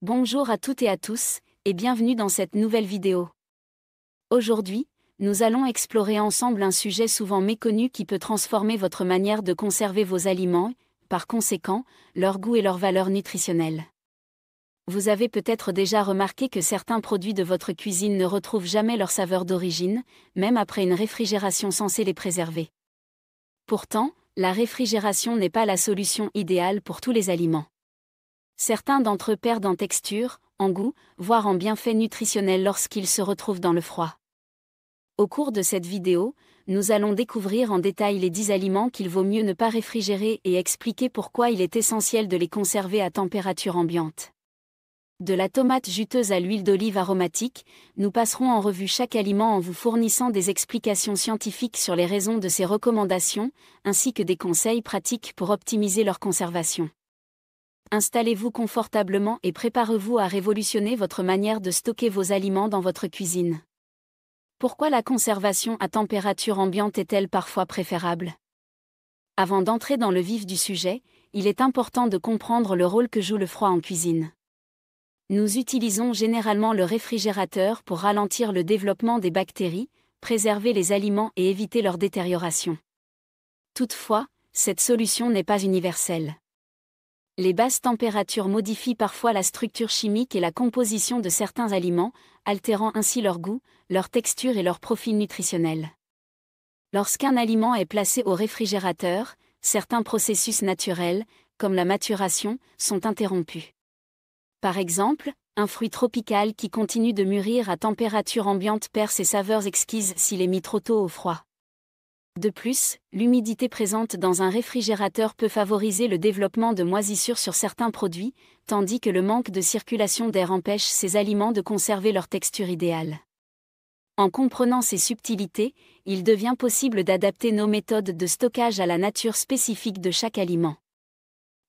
Bonjour à toutes et à tous, et bienvenue dans cette nouvelle vidéo. Aujourd'hui, nous allons explorer ensemble un sujet souvent méconnu qui peut transformer votre manière de conserver vos aliments, et, par conséquent, leur goût et leur valeur nutritionnelle. Vous avez peut-être déjà remarqué que certains produits de votre cuisine ne retrouvent jamais leur saveur d'origine, même après une réfrigération censée les préserver. Pourtant, la réfrigération n'est pas la solution idéale pour tous les aliments. Certains d'entre eux perdent en texture, en goût, voire en bienfaits nutritionnels lorsqu'ils se retrouvent dans le froid. Au cours de cette vidéo, nous allons découvrir en détail les 10 aliments qu'il vaut mieux ne pas réfrigérer et expliquer pourquoi il est essentiel de les conserver à température ambiante. De la tomate juteuse à l'huile d'olive aromatique, nous passerons en revue chaque aliment en vous fournissant des explications scientifiques sur les raisons de ces recommandations, ainsi que des conseils pratiques pour optimiser leur conservation. Installez-vous confortablement et préparez-vous à révolutionner votre manière de stocker vos aliments dans votre cuisine. Pourquoi la conservation à température ambiante est-elle parfois préférable? Avant d'entrer dans le vif du sujet, il est important de comprendre le rôle que joue le froid en cuisine. Nous utilisons généralement le réfrigérateur pour ralentir le développement des bactéries, préserver les aliments et éviter leur détérioration. Toutefois, cette solution n'est pas universelle. Les basses températures modifient parfois la structure chimique et la composition de certains aliments, altérant ainsi leur goût, leur texture et leur profil nutritionnel. Lorsqu'un aliment est placé au réfrigérateur, certains processus naturels, comme la maturation, sont interrompus. Par exemple, un fruit tropical qui continue de mûrir à température ambiante perd ses saveurs exquises s'il est mis trop tôt au froid. De plus, l'humidité présente dans un réfrigérateur peut favoriser le développement de moisissures sur certains produits, tandis que le manque de circulation d'air empêche ces aliments de conserver leur texture idéale. En comprenant ces subtilités, il devient possible d'adapter nos méthodes de stockage à la nature spécifique de chaque aliment.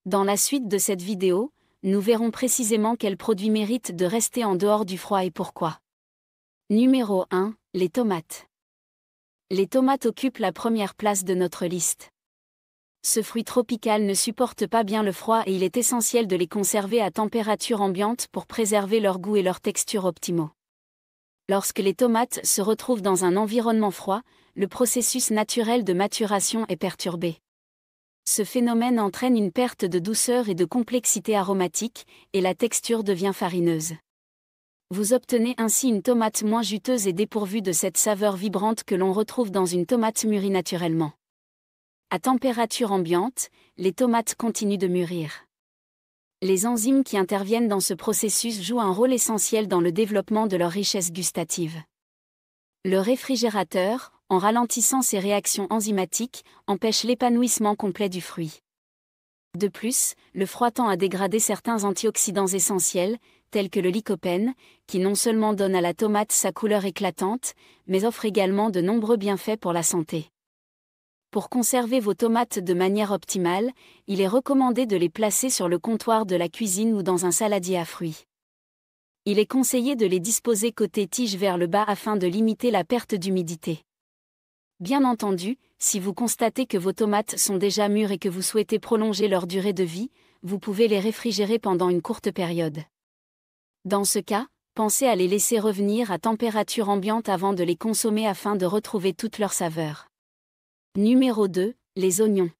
Dans la suite de cette vidéo, nous verrons précisément quels produits méritent de rester en dehors du froid et pourquoi. Numéro 1, les tomates. Les tomates occupent la première place de notre liste. Ce fruit tropical ne supporte pas bien le froid et il est essentiel de les conserver à température ambiante pour préserver leur goût et leur texture optimaux. Lorsque les tomates se retrouvent dans un environnement froid, le processus naturel de maturation est perturbé. Ce phénomène entraîne une perte de douceur et de complexité aromatique, et la texture devient farineuse. Vous obtenez ainsi une tomate moins juteuse et dépourvue de cette saveur vibrante que l'on retrouve dans une tomate mûrie naturellement. À température ambiante, les tomates continuent de mûrir. Les enzymes qui interviennent dans ce processus jouent un rôle essentiel dans le développement de leur richesse gustative. Le réfrigérateur, en ralentissant ces réactions enzymatiques, empêche l'épanouissement complet du fruit. De plus, le froid tend à dégrader certains antioxydants essentiels, tels que le lycopène, qui non seulement donne à la tomate sa couleur éclatante, mais offre également de nombreux bienfaits pour la santé. Pour conserver vos tomates de manière optimale, il est recommandé de les placer sur le comptoir de la cuisine ou dans un saladier à fruits. Il est conseillé de les disposer côté tige vers le bas afin de limiter la perte d'humidité. Bien entendu, si vous constatez que vos tomates sont déjà mûres et que vous souhaitez prolonger leur durée de vie, vous pouvez les réfrigérer pendant une courte période. Dans ce cas, pensez à les laisser revenir à température ambiante avant de les consommer afin de retrouver toute leur saveur. Numéro 2, les oignons.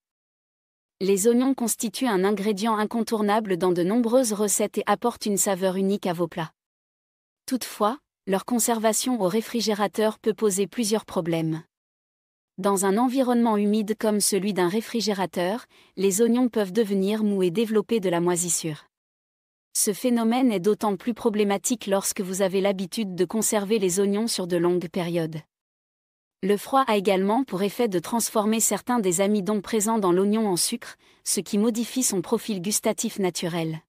Les oignons constituent un ingrédient incontournable dans de nombreuses recettes et apportent une saveur unique à vos plats. Toutefois, leur conservation au réfrigérateur peut poser plusieurs problèmes. Dans un environnement humide comme celui d'un réfrigérateur, les oignons peuvent devenir mous et développer de la moisissure. Ce phénomène est d'autant plus problématique lorsque vous avez l'habitude de conserver les oignons sur de longues périodes. Le froid a également pour effet de transformer certains des amidons présents dans l'oignon en sucre, ce qui modifie son profil gustatif naturel.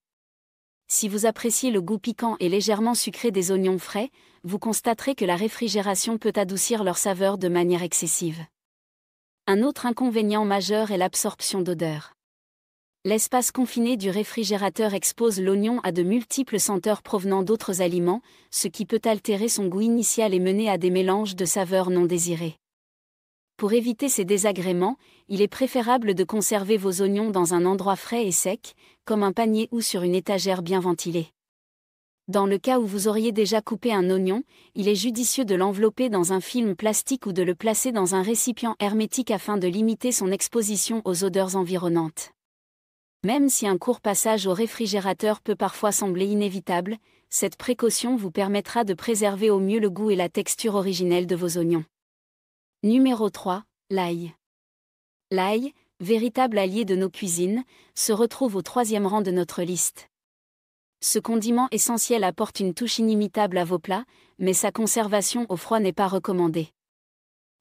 Si vous appréciez le goût piquant et légèrement sucré des oignons frais, vous constaterez que la réfrigération peut adoucir leur saveur de manière excessive. Un autre inconvénient majeur est l'absorption d'odeur. L'espace confiné du réfrigérateur expose l'oignon à de multiples senteurs provenant d'autres aliments, ce qui peut altérer son goût initial et mener à des mélanges de saveurs non désirés. Pour éviter ces désagréments, il est préférable de conserver vos oignons dans un endroit frais et sec, comme un panier ou sur une étagère bien ventilée. Dans le cas où vous auriez déjà coupé un oignon, il est judicieux de l'envelopper dans un film plastique ou de le placer dans un récipient hermétique afin de limiter son exposition aux odeurs environnantes. Même si un court passage au réfrigérateur peut parfois sembler inévitable, cette précaution vous permettra de préserver au mieux le goût et la texture originelle de vos oignons. Numéro 3, l'ail. L'ail, véritable allié de nos cuisines, se retrouve au 3e rang de notre liste. Ce condiment essentiel apporte une touche inimitable à vos plats, mais sa conservation au froid n'est pas recommandée.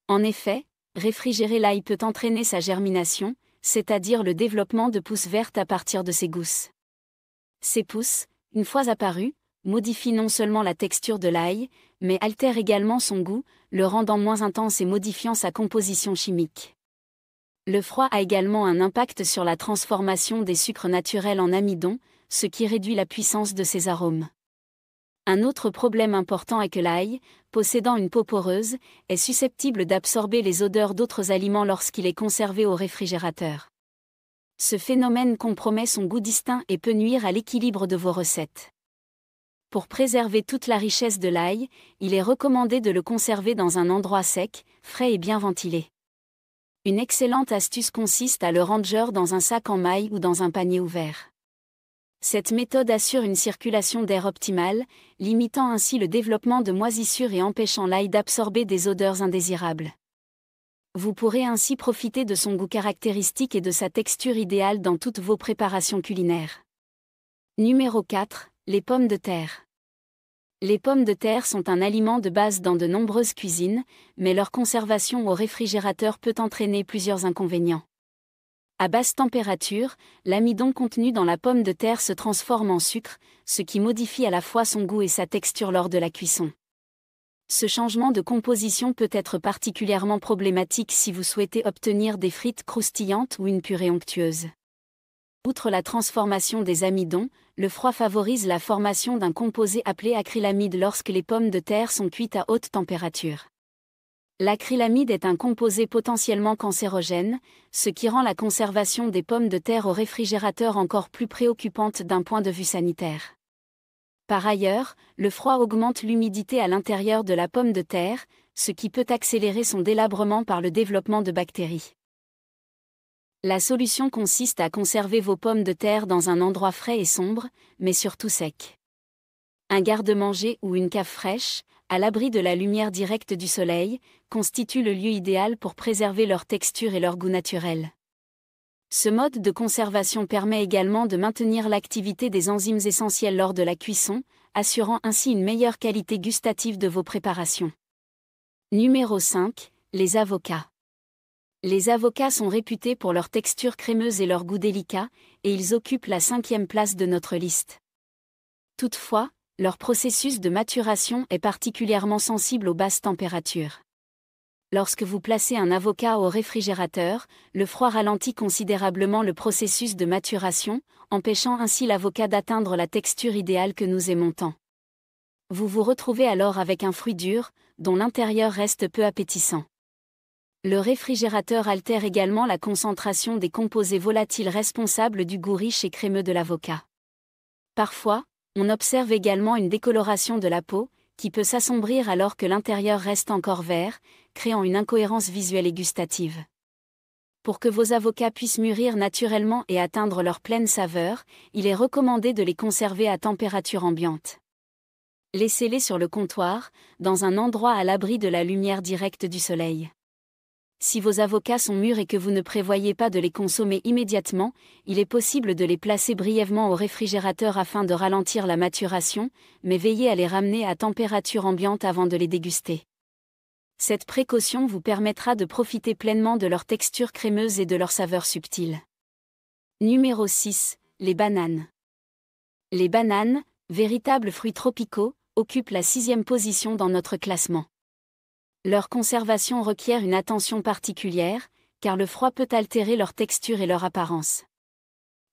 En effet, réfrigérer l'ail peut entraîner sa germination, c'est-à-dire le développement de pousses vertes à partir de ses gousses. Ces pousses, une fois apparues, modifient non seulement la texture de l'ail, mais altèrent également son goût, le rendant moins intense et modifiant sa composition chimique. Le froid a également un impact sur la transformation des sucres naturels en amidon, ce qui réduit la puissance de ses arômes. Un autre problème important est que l'ail, possédant une peau poreuse, est susceptible d'absorber les odeurs d'autres aliments lorsqu'il est conservé au réfrigérateur. Ce phénomène compromet son goût distinct et peut nuire à l'équilibre de vos recettes. Pour préserver toute la richesse de l'ail, il est recommandé de le conserver dans un endroit sec, frais et bien ventilé. Une excellente astuce consiste à le ranger dans un sac en maille ou dans un panier ouvert. Cette méthode assure une circulation d'air optimale, limitant ainsi le développement de moisissures et empêchant l'ail d'absorber des odeurs indésirables. Vous pourrez ainsi profiter de son goût caractéristique et de sa texture idéale dans toutes vos préparations culinaires. Numéro 4, les pommes de terre. Les pommes de terre sont un aliment de base dans de nombreuses cuisines, mais leur conservation au réfrigérateur peut entraîner plusieurs inconvénients. À basse température, l'amidon contenu dans la pomme de terre se transforme en sucre, ce qui modifie à la fois son goût et sa texture lors de la cuisson. Ce changement de composition peut être particulièrement problématique si vous souhaitez obtenir des frites croustillantes ou une purée onctueuse. Outre la transformation des amidons, le froid favorise la formation d'un composé appelé acrylamide lorsque les pommes de terre sont cuites à haute température. L'acrylamide est un composé potentiellement cancérogène, ce qui rend la conservation des pommes de terre au réfrigérateur encore plus préoccupante d'un point de vue sanitaire. Par ailleurs, le froid augmente l'humidité à l'intérieur de la pomme de terre, ce qui peut accélérer son délabrement par le développement de bactéries. La solution consiste à conserver vos pommes de terre dans un endroit frais et sombre, mais surtout sec. Un garde-manger ou une cave fraîche, à l'abri de la lumière directe du soleil, constitue le lieu idéal pour préserver leur texture et leur goût naturel. Ce mode de conservation permet également de maintenir l'activité des enzymes essentielles lors de la cuisson, assurant ainsi une meilleure qualité gustative de vos préparations. Numéro 5, les avocats. Les avocats sont réputés pour leur texture crémeuse et leur goût délicat, et ils occupent la 5e place de notre liste. Toutefois, leur processus de maturation est particulièrement sensible aux basses températures. Lorsque vous placez un avocat au réfrigérateur, le froid ralentit considérablement le processus de maturation, empêchant ainsi l'avocat d'atteindre la texture idéale que nous aimons tant. Vous vous retrouvez alors avec un fruit dur, dont l'intérieur reste peu appétissant. Le réfrigérateur altère également la concentration des composés volatiles responsables du goût riche et crémeux de l'avocat. Parfois, on observe également une décoloration de la peau, qui peut s'assombrir alors que l'intérieur reste encore vert, créant une incohérence visuelle et gustative. Pour que vos avocats puissent mûrir naturellement et atteindre leur pleine saveur, il est recommandé de les conserver à température ambiante. Laissez-les sur le comptoir, dans un endroit à l'abri de la lumière directe du soleil. Si vos avocats sont mûrs et que vous ne prévoyez pas de les consommer immédiatement, il est possible de les placer brièvement au réfrigérateur afin de ralentir la maturation, mais veillez à les ramener à température ambiante avant de les déguster. Cette précaution vous permettra de profiter pleinement de leur texture crémeuse et de leur saveur subtile. Numéro 6, les bananes. Les bananes, véritables fruits tropicaux, occupent la 6e position dans notre classement. Leur conservation requiert une attention particulière, car le froid peut altérer leur texture et leur apparence.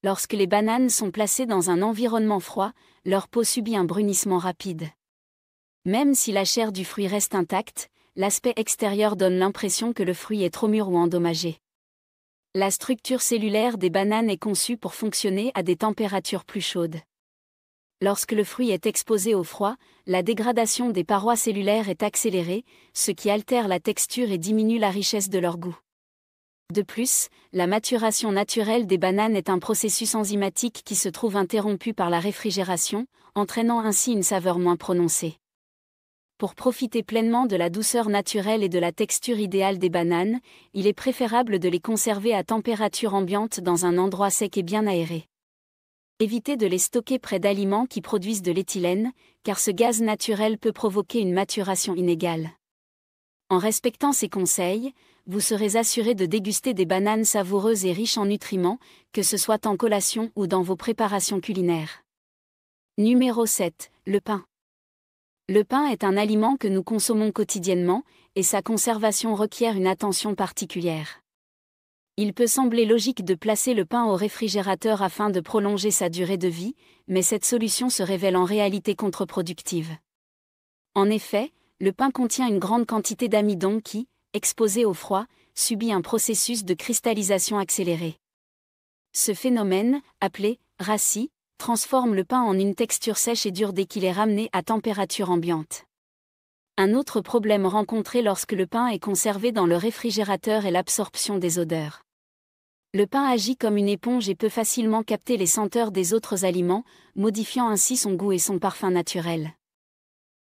Lorsque les bananes sont placées dans un environnement froid, leur peau subit un brunissement rapide. Même si la chair du fruit reste intacte, l'aspect extérieur donne l'impression que le fruit est trop mûr ou endommagé. La structure cellulaire des bananes est conçue pour fonctionner à des températures plus chaudes. Lorsque le fruit est exposé au froid, la dégradation des parois cellulaires est accélérée, ce qui altère la texture et diminue la richesse de leur goût. De plus, la maturation naturelle des bananes est un processus enzymatique qui se trouve interrompu par la réfrigération, entraînant ainsi une saveur moins prononcée. Pour profiter pleinement de la douceur naturelle et de la texture idéale des bananes, il est préférable de les conserver à température ambiante dans un endroit sec et bien aéré. Évitez de les stocker près d'aliments qui produisent de l'éthylène, car ce gaz naturel peut provoquer une maturation inégale. En respectant ces conseils, vous serez assuré de déguster des bananes savoureuses et riches en nutriments, que ce soit en collation ou dans vos préparations culinaires. Numéro 7. Le pain. Le pain est un aliment que nous consommons quotidiennement, et sa conservation requiert une attention particulière. Il peut sembler logique de placer le pain au réfrigérateur afin de prolonger sa durée de vie, mais cette solution se révèle en réalité contre-productive. En effet, le pain contient une grande quantité d'amidon qui, exposé au froid, subit un processus de cristallisation accélérée. Ce phénomène, appelé rassis, transforme le pain en une texture sèche et dure dès qu'il est ramené à température ambiante. Un autre problème rencontré lorsque le pain est conservé dans le réfrigérateur est l'absorption des odeurs. Le pain agit comme une éponge et peut facilement capter les senteurs des autres aliments, modifiant ainsi son goût et son parfum naturel.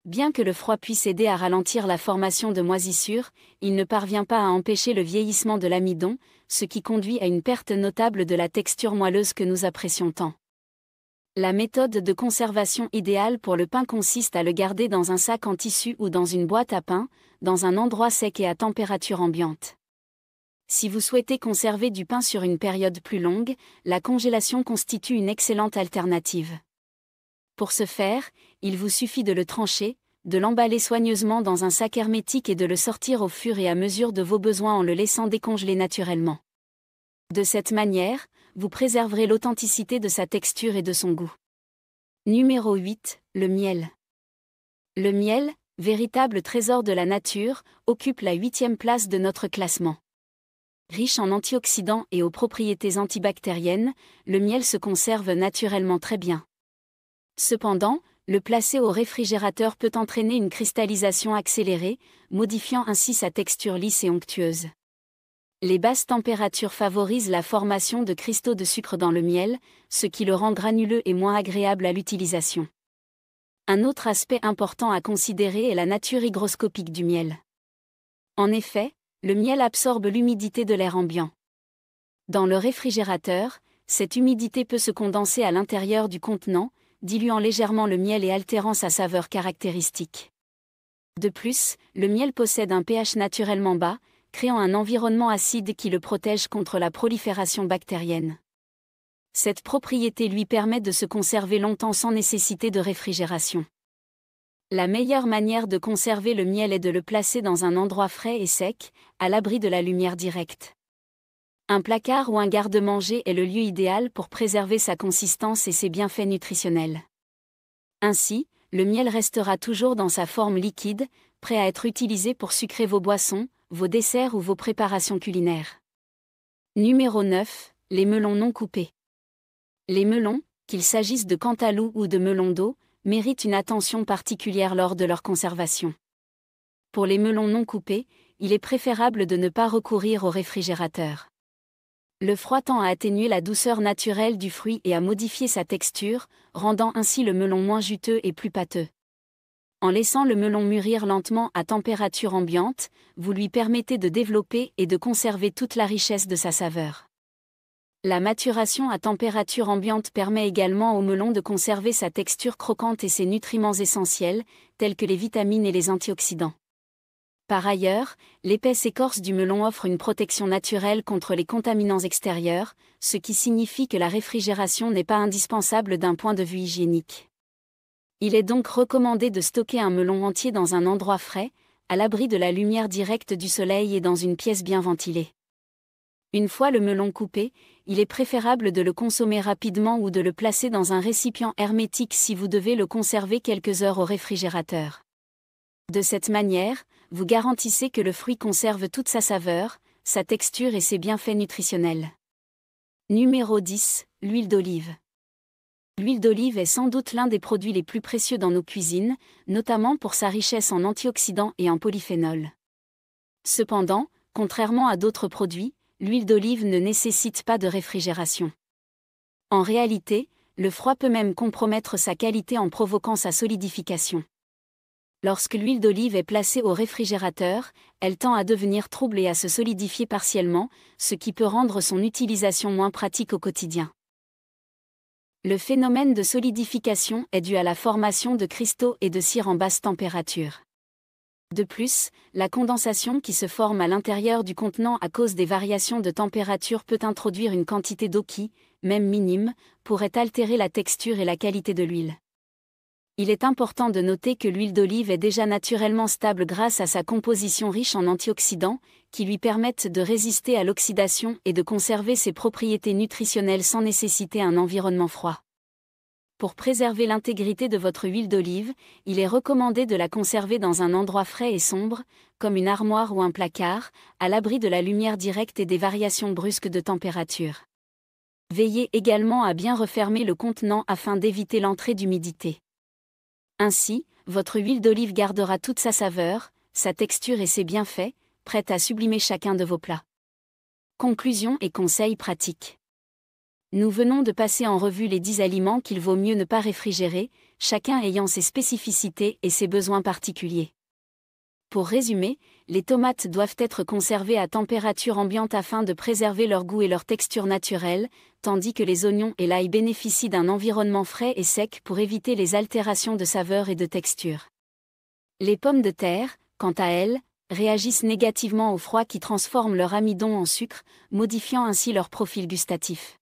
Bien que le froid puisse aider à ralentir la formation de moisissures, il ne parvient pas à empêcher le vieillissement de l'amidon, ce qui conduit à une perte notable de la texture moelleuse que nous apprécions tant. La méthode de conservation idéale pour le pain consiste à le garder dans un sac en tissu ou dans une boîte à pain, dans un endroit sec et à température ambiante. Si vous souhaitez conserver du pain sur une période plus longue, la congélation constitue une excellente alternative. Pour ce faire, il vous suffit de le trancher, de l'emballer soigneusement dans un sac hermétique et de le sortir au fur et à mesure de vos besoins en le laissant décongeler naturellement. De cette manière, vous préserverez l'authenticité de sa texture et de son goût. Numéro 8. Le miel. Le miel, véritable trésor de la nature, occupe la 8e place de notre classement. Riche en antioxydants et aux propriétés antibactériennes, le miel se conserve naturellement très bien. Cependant, le placer au réfrigérateur peut entraîner une cristallisation accélérée, modifiant ainsi sa texture lisse et onctueuse. Les basses températures favorisent la formation de cristaux de sucre dans le miel, ce qui le rend granuleux et moins agréable à l'utilisation. Un autre aspect important à considérer est la nature hygroscopique du miel. En effet, le miel absorbe l'humidité de l'air ambiant. Dans le réfrigérateur, cette humidité peut se condenser à l'intérieur du contenant, diluant légèrement le miel et altérant sa saveur caractéristique. De plus, le miel possède un pH naturellement bas, créant un environnement acide qui le protège contre la prolifération bactérienne. Cette propriété lui permet de se conserver longtemps sans nécessité de réfrigération. La meilleure manière de conserver le miel est de le placer dans un endroit frais et sec, à l'abri de la lumière directe. Un placard ou un garde-manger est le lieu idéal pour préserver sa consistance et ses bienfaits nutritionnels. Ainsi, le miel restera toujours dans sa forme liquide, prêt à être utilisé pour sucrer vos boissons, vos desserts ou vos préparations culinaires. Numéro 9. Les melons non coupés. Les melons, qu'il s'agisse de cantaloupe ou de melons d'eau, méritent une attention particulière lors de leur conservation. Pour les melons non coupés, il est préférable de ne pas recourir au réfrigérateur. Le froid tend à atténuer la douceur naturelle du fruit et à modifier sa texture, rendant ainsi le melon moins juteux et plus pâteux. En laissant le melon mûrir lentement à température ambiante, vous lui permettez de développer et de conserver toute la richesse de sa saveur. La maturation à température ambiante permet également au melon de conserver sa texture croquante et ses nutriments essentiels, tels que les vitamines et les antioxydants. Par ailleurs, l'épaisse écorce du melon offre une protection naturelle contre les contaminants extérieurs, ce qui signifie que la réfrigération n'est pas indispensable d'un point de vue hygiénique. Il est donc recommandé de stocker un melon entier dans un endroit frais, à l'abri de la lumière directe du soleil et dans une pièce bien ventilée. Une fois le melon coupé, il est préférable de le consommer rapidement ou de le placer dans un récipient hermétique si vous devez le conserver quelques heures au réfrigérateur. De cette manière, vous garantissez que le fruit conserve toute sa saveur, sa texture et ses bienfaits nutritionnels. Numéro 10. L'huile d'olive. L'huile d'olive est sans doute l'un des produits les plus précieux dans nos cuisines, notamment pour sa richesse en antioxydants et en polyphénols. Cependant, contrairement à d'autres produits, l'huile d'olive ne nécessite pas de réfrigération. En réalité, le froid peut même compromettre sa qualité en provoquant sa solidification. Lorsque l'huile d'olive est placée au réfrigérateur, elle tend à devenir trouble et à se solidifier partiellement, ce qui peut rendre son utilisation moins pratique au quotidien. Le phénomène de solidification est dû à la formation de cristaux et de cire en basse température. De plus, la condensation qui se forme à l'intérieur du contenant à cause des variations de température peut introduire une quantité d'eau qui, même minime, pourrait altérer la texture et la qualité de l'huile. Il est important de noter que l'huile d'olive est déjà naturellement stable grâce à sa composition riche en antioxydants, qui lui permettent de résister à l'oxydation et de conserver ses propriétés nutritionnelles sans nécessiter un environnement froid. Pour préserver l'intégrité de votre huile d'olive, il est recommandé de la conserver dans un endroit frais et sombre, comme une armoire ou un placard, à l'abri de la lumière directe et des variations brusques de température. Veillez également à bien refermer le contenant afin d'éviter l'entrée d'humidité. Ainsi, votre huile d'olive gardera toute sa saveur, sa texture et ses bienfaits, prête à sublimer chacun de vos plats. Conclusion et conseils pratiques. Nous venons de passer en revue les 10 aliments qu'il vaut mieux ne pas réfrigérer, chacun ayant ses spécificités et ses besoins particuliers. Pour résumer, les tomates doivent être conservées à température ambiante afin de préserver leur goût et leur texture naturelle, tandis que les oignons et l'ail bénéficient d'un environnement frais et sec pour éviter les altérations de saveur et de texture. Les pommes de terre, quant à elles, réagissent négativement au froid qui transforme leur amidon en sucre, modifiant ainsi leur profil gustatif.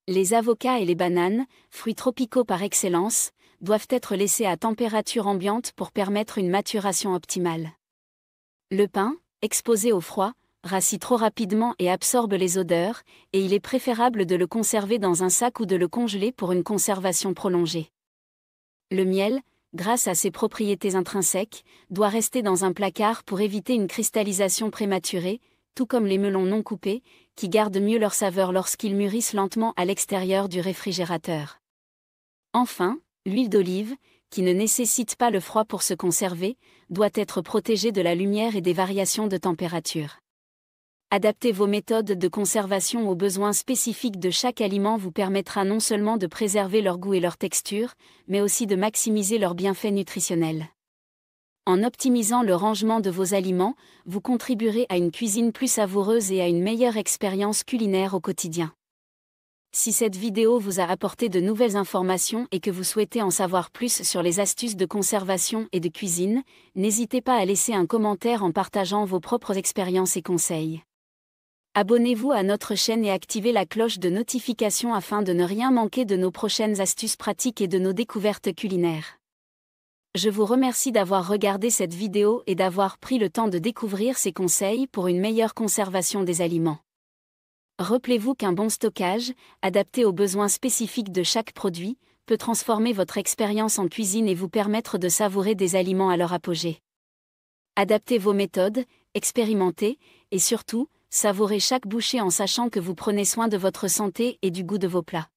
Les avocats et les bananes, fruits tropicaux par excellence, doivent être laissés à température ambiante pour permettre une maturation optimale. Le pain, exposé au froid, rassit trop rapidement et absorbe les odeurs, et il est préférable de le conserver dans un sac ou de le congeler pour une conservation prolongée. Le miel, grâce à ses propriétés intrinsèques, doit rester dans un placard pour éviter une cristallisation prématurée, tout comme les melons non coupés, qui gardent mieux leur saveur lorsqu'ils mûrissent lentement à l'extérieur du réfrigérateur. Enfin, l'huile d'olive, qui ne nécessite pas le froid pour se conserver, doit être protégée de la lumière et des variations de température. Adapter vos méthodes de conservation aux besoins spécifiques de chaque aliment vous permettra non seulement de préserver leur goût et leur texture, mais aussi de maximiser leurs bienfaits nutritionnels. En optimisant le rangement de vos aliments, vous contribuerez à une cuisine plus savoureuse et à une meilleure expérience culinaire au quotidien. Si cette vidéo vous a apporté de nouvelles informations et que vous souhaitez en savoir plus sur les astuces de conservation et de cuisine, n'hésitez pas à laisser un commentaire en partageant vos propres expériences et conseils. Abonnez-vous à notre chaîne et activez la cloche de notification afin de ne rien manquer de nos prochaines astuces pratiques et de nos découvertes culinaires. Je vous remercie d'avoir regardé cette vidéo et d'avoir pris le temps de découvrir ces conseils pour une meilleure conservation des aliments. Rappelez-vous qu'un bon stockage, adapté aux besoins spécifiques de chaque produit, peut transformer votre expérience en cuisine et vous permettre de savourer des aliments à leur apogée. Adaptez vos méthodes, expérimentez, et surtout, savourez chaque bouchée en sachant que vous prenez soin de votre santé et du goût de vos plats.